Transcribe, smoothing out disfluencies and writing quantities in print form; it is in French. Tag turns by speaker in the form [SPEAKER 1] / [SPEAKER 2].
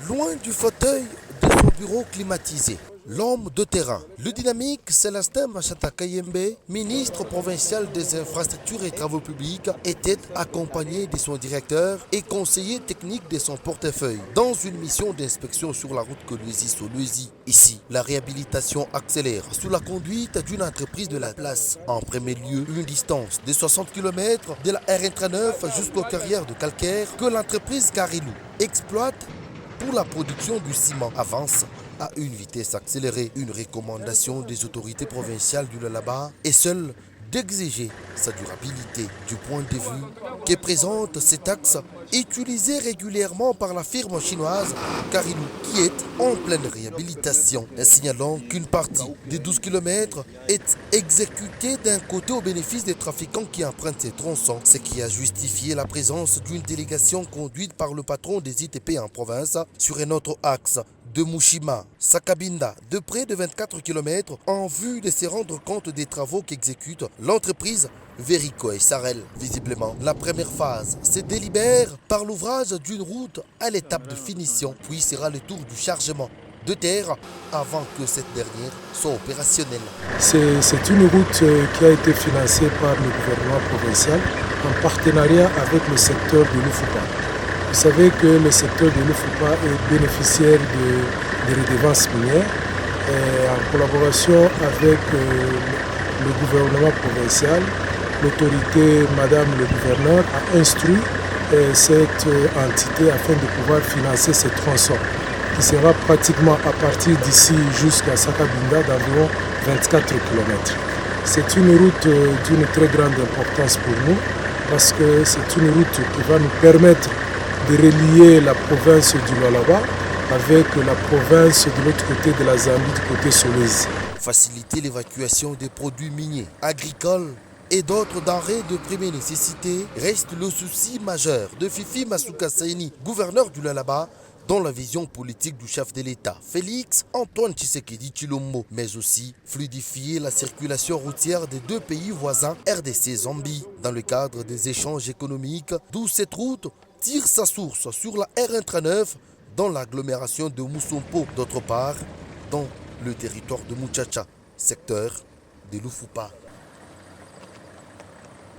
[SPEAKER 1] Loin du fauteuil de son bureau climatisé, l'homme de terrain, le dynamique Célestin Machata Kayembe, ministre provincial des infrastructures et travaux publics, était accompagné de son directeur et conseiller technique de son portefeuille dans une mission d'inspection sur la route Kolwezi-Solwezi. Ici, la réhabilitation accélère sous la conduite d'une entreprise de la place. En premier lieu, une distance de 60 km de la RN39 jusqu'aux carrières de calcaire que l'entreprise Carilou exploite pour la production du ciment avance à une vitesse accélérée. Une recommandation des autorités provinciales du Lualaba est seule d'exiger sa durabilité du point de vue que présente cet axe utilisé régulièrement par la firme chinoise Carilou qui est en pleine réhabilitation, signalant qu'une partie des 12 km est exécutée d'un côté au bénéfice des trafiquants qui empruntent ces tronçons, ce qui a justifié la présence d'une délégation conduite par le patron des ITP en province sur un autre axe de Mushima, Sakabinda, de près de 24 km en vue de se rendre compte des travaux qu'exécute l'entreprise Verico et Sarel. Visiblement, la première phase se délibère par l'ouvrage d'une route à l'étape de finition, puis sera le tour du chargement de terre avant que cette dernière soit opérationnelle.
[SPEAKER 2] C'est une route qui a été financée par le gouvernement provincial en partenariat avec le secteur de l'Ufupa. Vous savez que le secteur de l'Ufupa est bénéficiaire de redevances minières et en collaboration avec le gouvernement provincial, l'autorité, Madame le gouverneur, a instruit cette entité afin de pouvoir financer ces tronçons qui sera pratiquement à partir d'ici jusqu'à Sakabinda d'environ 24 km. C'est une route d'une très grande importance pour nous parce que c'est une route qui va nous permettre de relier la province du Lualaba avec la province de l'autre côté de la Zambie, du côté Solwezi.
[SPEAKER 1] Faciliter l'évacuation des produits miniers, agricoles et d'autres denrées de première nécessité reste le souci majeur de Fifi Masuka Saini, gouverneur du Lualaba, dans la vision politique du chef de l'État, Félix Antoine Tshisekedi Tshilombo, mais aussi fluidifier la circulation routière des deux pays voisins RDC-Zambie dans le cadre des échanges économiques, d'où cette route tire sa source sur la RN39 dans l'agglomération de Musompo, d'autre part dans le territoire de Muchacha, secteur de l'Ufupa.